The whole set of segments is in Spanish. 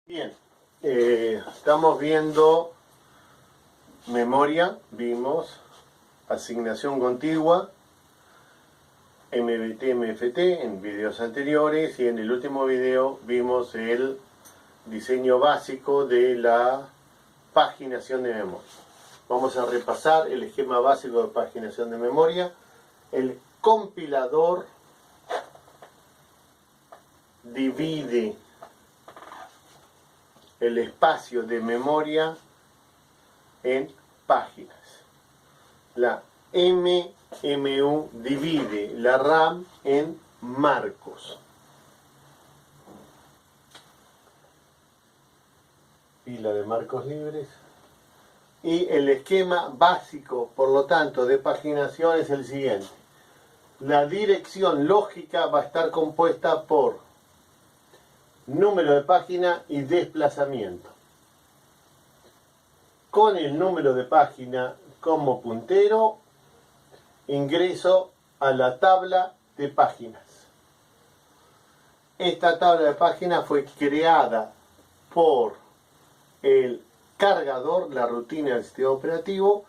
Bien, estamos viendo memoria, vimos asignación contigua, MBT, MFT en videos anteriores, y en el último video vimos el diseño básico de la paginación de memoria. Vamos a repasar el esquema básico de paginación de memoria. El compilador divide el espacio de memoria en páginas. La MMU divide la RAM en marcos. Pila de marcos libres. Y el esquema básico, por lo tanto, de paginación es el siguiente. La dirección lógica va a estar compuesta por número de página y desplazamiento. Con el número de página como puntero, ingreso a la tabla de páginas. Esta tabla de páginas fue creada por el cargador, la rutina del sistema operativo,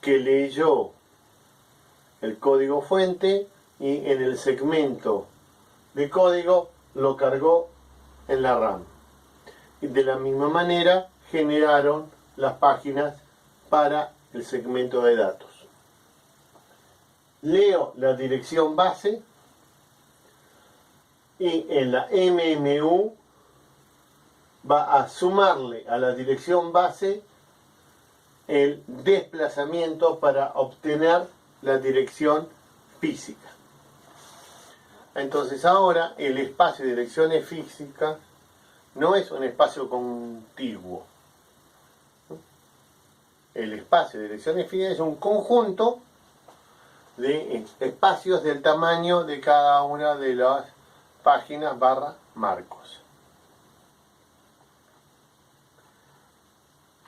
que leyó el código fuente y en el segmento de código lo cargó en la RAM. Y de la misma manera generaron las páginas para el segmento de datos. Leo la dirección base y en la MMU va a sumarle a la dirección base el desplazamiento para obtener la dirección física. Entonces ahora el espacio de direcciones físicas no es un espacio contiguo. El espacio de direcciones físicas es un conjunto de espacios del tamaño de cada una de las páginas barra marcos.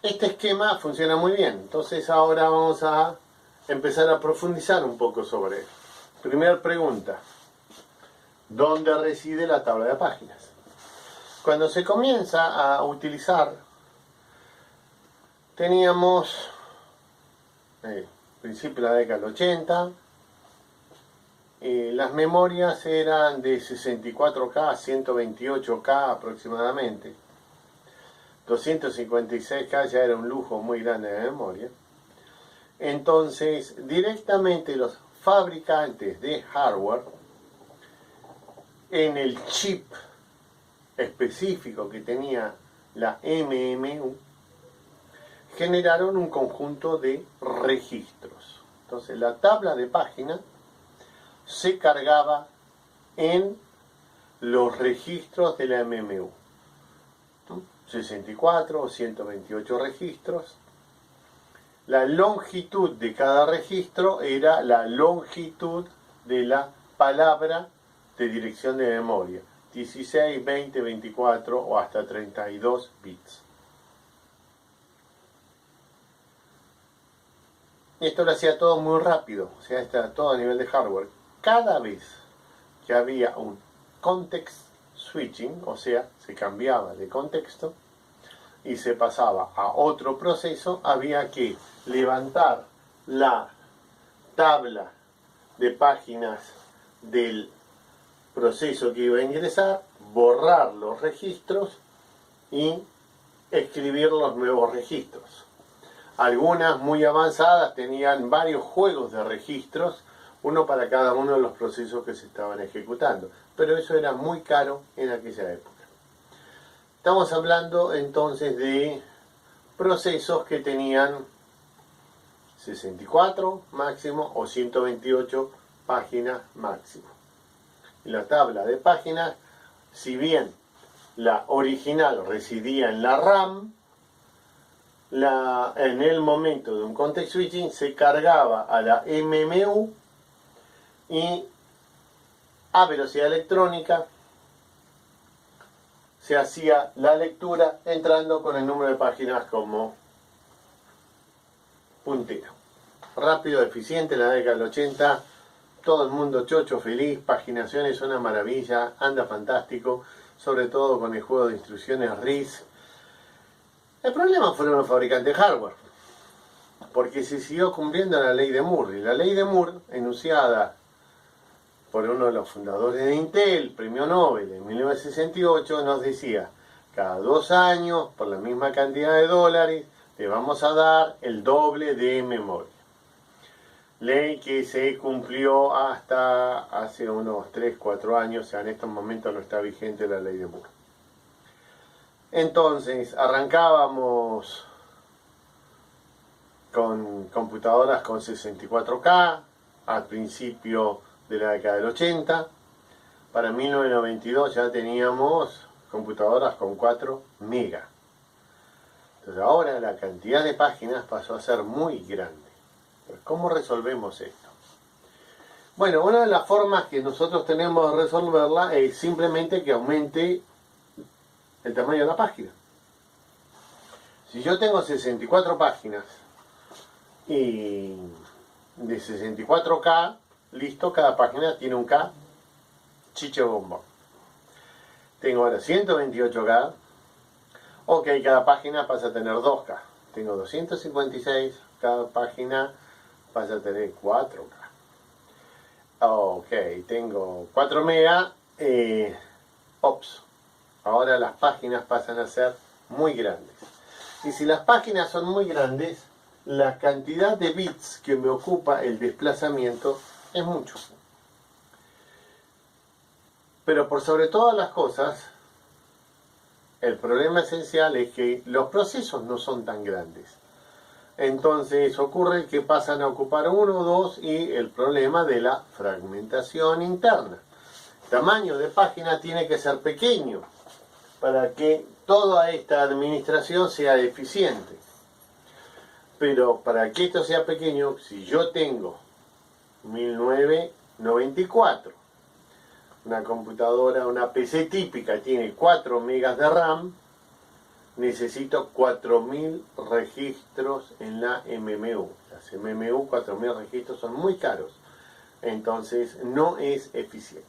Este esquema funciona muy bien, entonces ahora vamos a empezar a profundizar un poco sobre él. Primera pregunta: ¿dónde reside la tabla de páginas? Cuando se comienza a utilizar, teníamos principio de la década del 80, las memorias eran de 64K, 128K aproximadamente. 256K ya era un lujo muy grande de memoria. Entonces, directamente los fabricantes de hardware, en el chip específico que tenía la MMU, generaron un conjunto de registros. Entonces, la tabla de página se cargaba en los registros de la MMU. 64 o 128 registros. La longitud de cada registro era la longitud de la palabra de dirección de memoria. 16, 20, 24 o hasta 32 bits. Y esto lo hacía todo muy rápido, o sea, está todo a nivel de hardware. Cada vez que había un context switching, o sea, se cambiaba de contexto y se pasaba a otro proceso, había que levantar la tabla de páginas del proceso que iba a ingresar, borrar los registros y escribir los nuevos registros. Algunas muy avanzadas tenían varios juegos de registros, uno para cada uno de los procesos que se estaban ejecutando, pero eso era muy caro en aquella época. Estamos hablando entonces de procesos que tenían 64 máximo o 128 páginas máximo. La tabla de páginas, si bien la original residía en la RAM, en el momento de un context switching se cargaba a la MMU y a velocidad electrónica se hacía la lectura entrando con el número de páginas como puntero. Rápido, eficiente, en la década del 80, todo el mundo chocho, feliz, paginación es una maravilla, anda fantástico. sobre todo con el juego de instrucciones RISC. El problema fueron los fabricantes de hardware, porque se siguió cumpliendo la ley de Moore. Y la ley de Moore, enunciada por uno de los fundadores de Intel, premio Nobel en 1968, nos decía: cada 2 años, por la misma cantidad de dólares, le vamos a dar el doble de memoria. Ley que se cumplió hasta hace unos 3-4 años, o sea, en estos momentos no está vigente la ley de Moore. Entonces, arrancábamos con computadoras con 64K al principio de la década del 80. Para 1992 ya teníamos computadoras con 4 megas. Entonces ahora la cantidad de páginas pasó a ser muy grande. ¿Cómo resolvemos esto? Bueno, una de las formas que nosotros tenemos de resolverla es simplemente que aumente el tamaño de la página. Si yo tengo 64 páginas y de 64K, listo, cada página tiene un K, chicho bombón. Tengo ahora 128K, ok, cada página pasa a tener 2K. Tengo 256, cada página pasa a tener 4K. Ok, tengo 4 megas, ops, ahora las páginas pasan a ser muy grandes. Y si las páginas son muy grandes, la cantidad de bits que me ocupa el desplazamiento es mucho. Pero por sobre todas las cosas, el problema esencial es que los procesos no son tan grandes. Entonces ocurre que pasan a ocupar 1 o 2 y el problema de la fragmentación interna. El tamaño de página tiene que ser pequeño para que toda esta administración sea eficiente. Pero para que esto sea pequeño, si yo tengo 1994, una computadora, una PC típica tiene 4 megas de RAM, necesito 4000 registros en la MMU. Las MMU, 4000 registros, son muy caros. Entonces no es eficiente.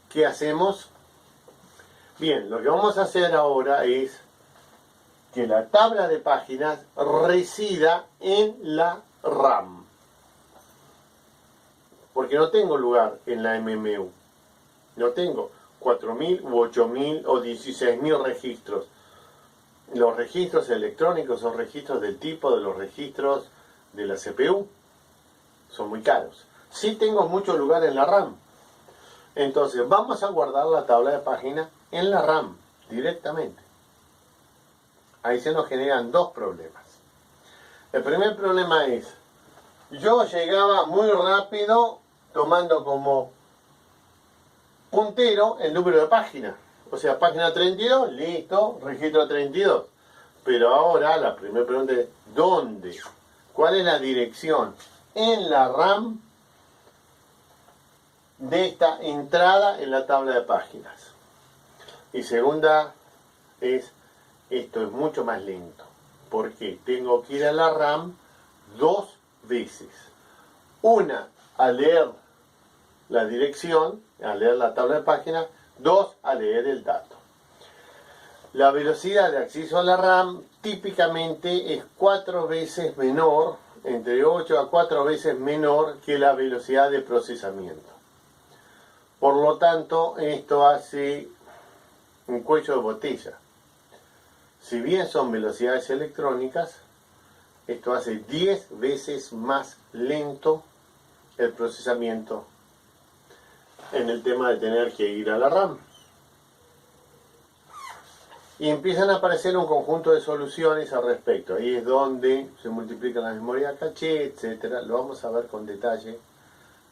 ¿Qué hacemos? Bien, lo que vamos a hacer ahora es que la tabla de páginas resida en la RAM. Porque no tengo lugar en la MMU. No tengo 4000 u 8000 o 16000 registros. Los registros electrónicos son registros del tipo de los registros de la CPU. Son muy caros. Sí tengo mucho lugar en la RAM. Entonces vamos a guardar la tabla de páginas en la RAM directamente. Ahí se nos generan 2 problemas. El primer problema es: yo llegaba muy rápido tomando como puntero el número de páginas. O sea, página 32, listo, registro 32. Pero ahora la primera pregunta es: ¿dónde? ¿Cuál es la dirección en la RAM de esta entrada en la tabla de páginas? Y segunda es: esto es mucho más lento. Porque tengo que ir a la RAM 2 veces. Una, a leer la dirección, a leer la tabla de páginas. 2, a leer el dato. La velocidad de acceso a la RAM típicamente es 4 veces menor, entre 8 a 4 veces menor que la velocidad de procesamiento. Por lo tanto, esto hace un cuello de botella. Si bien son velocidades electrónicas, esto hace 10 veces más lento el procesamiento en el tema de tener que ir a la RAM. Y empiezan a aparecer un conjunto de soluciones al respecto. Ahí es donde se multiplican las memorias caché, etc. Lo vamos a ver con detalle,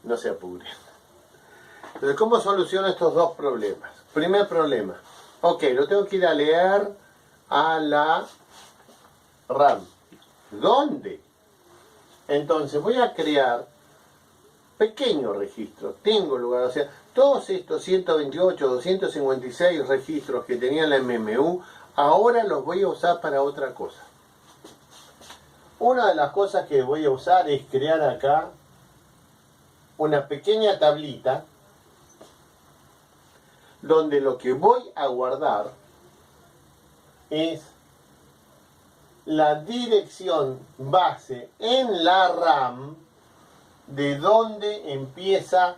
no se apuren. Entonces, ¿cómo soluciono estos 2 problemas? Primer problema: ok, lo tengo que ir a leer a la RAM. ¿Dónde? Entonces voy a crear pequeños registros. Tengo lugar, o sea, todos estos 128, 256 registros que tenía la MMU, ahora los voy a usar para otra cosa. Una de las cosas que voy a usar es crear acá una pequeña tablita donde lo que voy a guardar es la dirección base en la RAM de donde empieza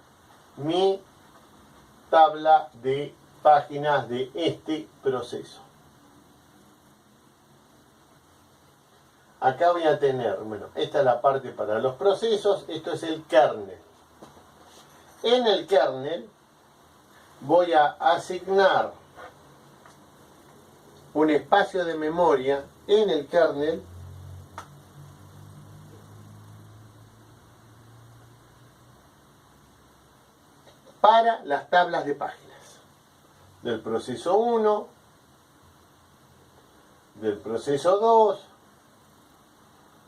mi tabla de páginas de este proceso. Acá voy a tener, bueno, esta es la parte para los procesos, esto es el kernel. En el kernel voy a asignar un espacio de memoria en el kernel para las tablas de páginas del proceso 1, del proceso 2,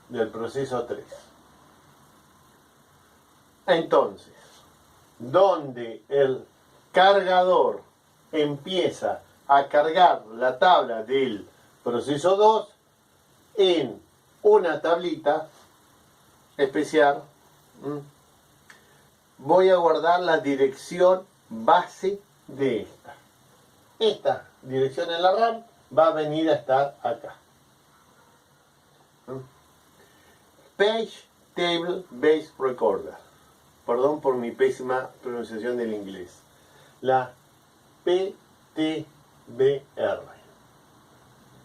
del proceso 3. Entonces, donde el cargador empieza a cargar la tabla del proceso 2 en una tablita especial, voy a guardar la dirección base de esta. Esta dirección en la RAM va a venir a estar acá. Page Table Base Recorder. Perdón por mi pésima pronunciación del inglés. La PTBR.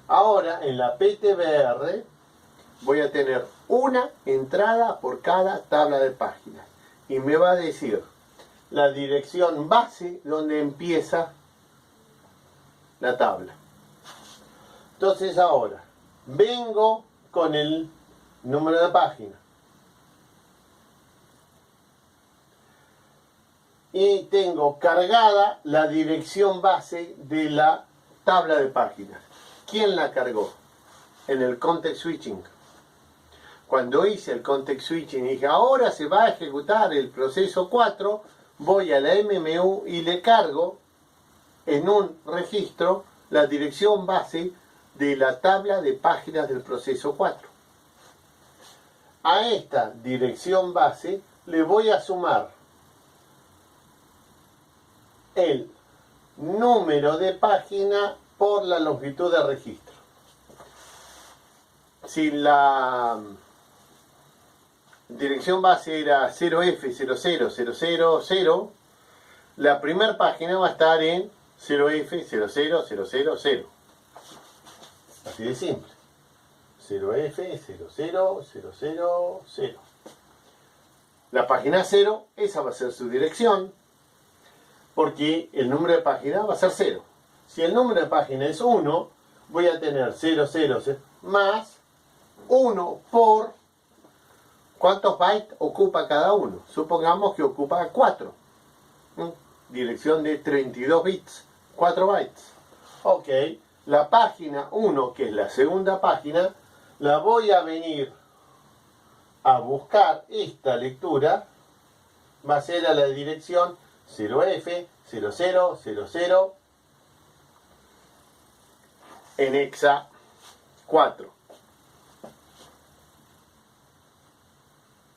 Ahora en la PTBR voy a tener una entrada por cada tabla de páginas. Y me va a decir la dirección base donde empieza la tabla. Entonces ahora vengo con el número de página y tengo cargada la dirección base de la tabla de páginas. ¿Quién la cargó? En el context switching. Cuando hice el context switching y dije, ahora se va a ejecutar el proceso 4, voy a la MMU y le cargo en un registro la dirección base de la tabla de páginas del proceso 4. A esta dirección base le voy a sumar el número de página por la longitud de registro. Si la dirección base era 0F00000, la primera página va a estar en 0F00000. Así de simple. 0F00000. La página 0, esa va a ser su dirección, porque el número de página va a ser 0. Si el número de página es 1, voy a tener 000 más 1 por ¿cuántos bytes ocupa cada uno? Supongamos que ocupa 4. Dirección de 32 bits, 4 bytes. Ok, la página 1, que es la segunda página, la voy a venir a buscar. Esta lectura va a ser a la dirección 0F0000 en hexa 4.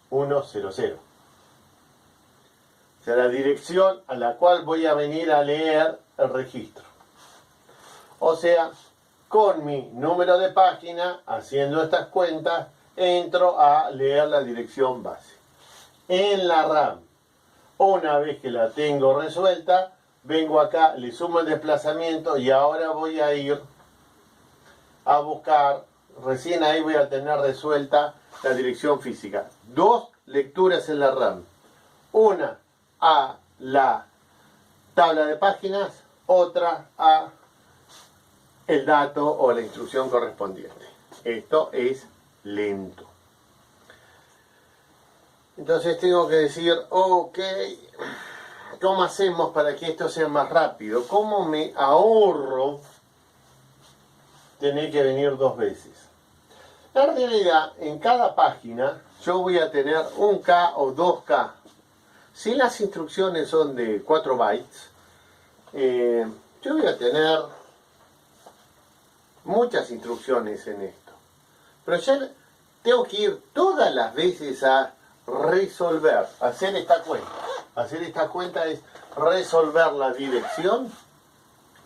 100. O sea, la dirección a la cual voy a venir a leer el registro. O sea, con mi número de página, haciendo estas cuentas, entro a leer la dirección base. En la RAM, una vez que la tengo resuelta, vengo acá, le sumo el desplazamiento y ahora voy a ir a buscar, recién ahí voy a tener resuelta la dirección física. 2 lecturas en la RAM. Una a la tabla de páginas, otra a el dato o la instrucción correspondiente. Esto es lento. Entonces tengo que decir, ok, ¿cómo hacemos para que esto sea más rápido? ¿Cómo me ahorro tener que venir 2 veces? En realidad, en cada página yo voy a tener 1K o 2K. Si las instrucciones son de 4 bytes, yo voy a tener muchas instrucciones en esto. Pero ya tengo que ir todas las veces a resolver, hacer esta cuenta. Hacer esta cuenta es resolver la dirección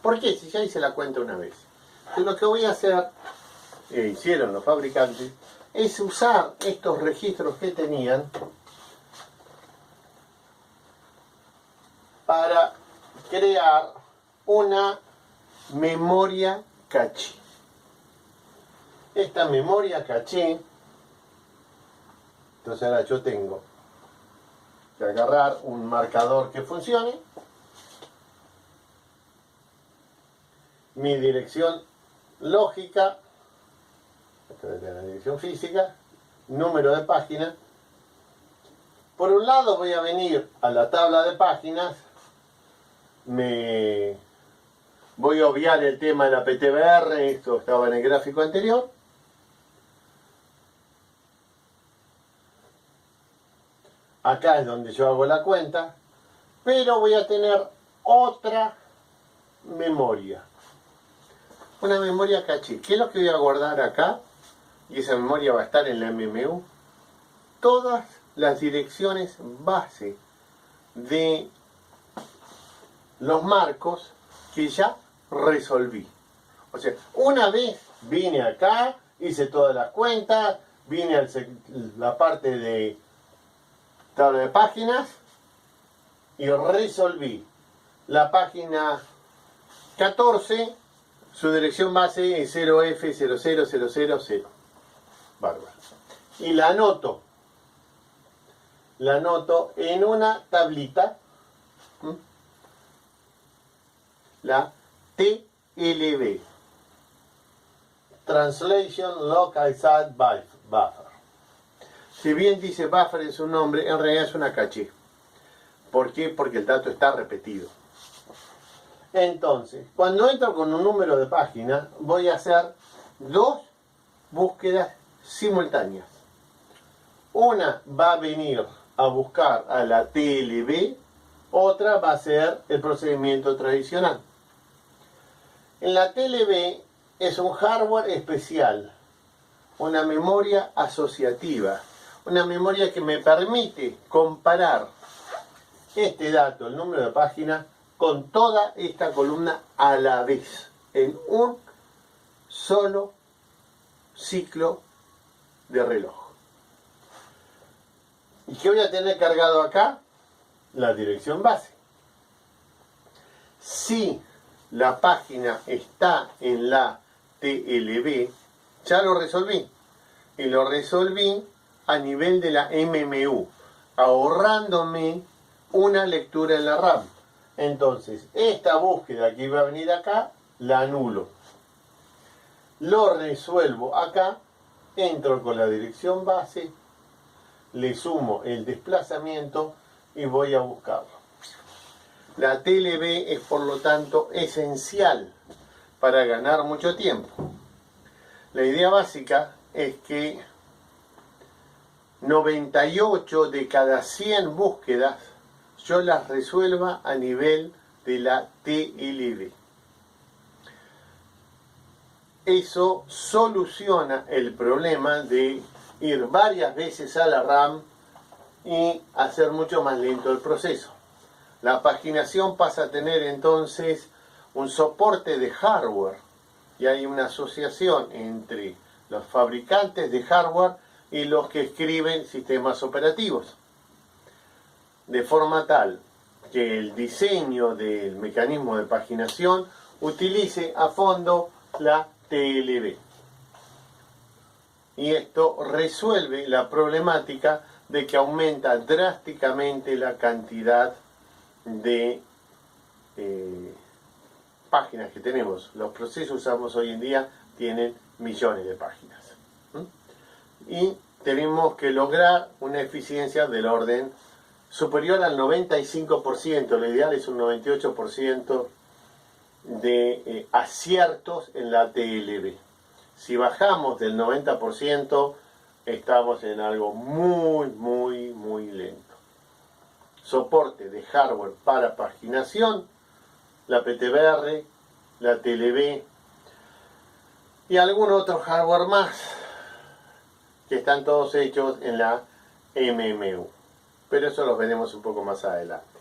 ¿Por qué? Si ya hice la cuenta una vez. Entonces lo que voy a hacer, hicieron los fabricantes, es usar estos registros que tenían para crear una memoria caché. Esta memoria caché, entonces ahora yo tengo que agarrar un marcador que funcione, mi dirección lógica, esta es la dirección física, número de página. Por un lado voy a venir a la tabla de páginas, voy a obviar el tema de la PTBR, esto estaba en el gráfico anterior. Acá es donde yo hago la cuenta, pero voy a tener otra memoria. Una memoria caché. ¿Qué es lo que voy a guardar acá? Y esa memoria va a estar en la MMU. Todas las direcciones base de los marcos que ya resolví. O sea, una vez vine acá, hice todas las cuentas, vine a la parte de tabla de páginas y resolví la página 14, su dirección base es 0F00000. Bárbaro. Y la anoto en una tablita, la TLB, Translation Localized Buffer. Si bien dice buffer en su nombre, en realidad es una caché. ¿Por qué? Porque el dato está repetido. Entonces, cuando entro con un número de página, voy a hacer dos búsquedas simultáneas. Una va a venir a buscar a la TLB, otra va a ser el procedimiento tradicional. En la TLB es un hardware especial, una memoria asociativa, una memoria que me permite comparar este dato, el número de página, con toda esta columna a la vez, en un solo ciclo de reloj. ¿Y qué voy a tener cargado acá? La dirección base. Si la página está en la TLB, ya lo resolví. Y lo resolví a nivel de la MMU, ahorrándome una lectura en la RAM. Entonces, esta búsqueda que iba a venir acá, la anulo. Lo resuelvo acá, entro con la dirección base, le sumo el desplazamiento y voy a buscarlo. La TLB es por lo tanto esencial para ganar mucho tiempo. La idea básica es que 98 de cada 100 búsquedas yo las resuelva a nivel de la TLB. Eso soluciona el problema de ir varias veces a la RAM y hacer mucho más lento el proceso. La paginación pasa a tener entonces un soporte de hardware y hay una asociación entre los fabricantes de hardware y los que escriben sistemas operativos, de forma tal que el diseño del mecanismo de paginación utilice a fondo la TLB. Y esto resuelve la problemática de que aumenta drásticamente la cantidad de páginas que tenemos. Los procesos que usamos hoy en día tienen millones de páginas. Y tenemos que lograr una eficiencia del orden superior al 95%, lo ideal es un 98% de aciertos en la TLB. Si bajamos del 90%, estamos en algo muy lento. Soporte de hardware para paginación, la PTBR, la TLB y algún otro hardware más que están todos hechos en la MMU. Pero eso los veremos un poco más adelante.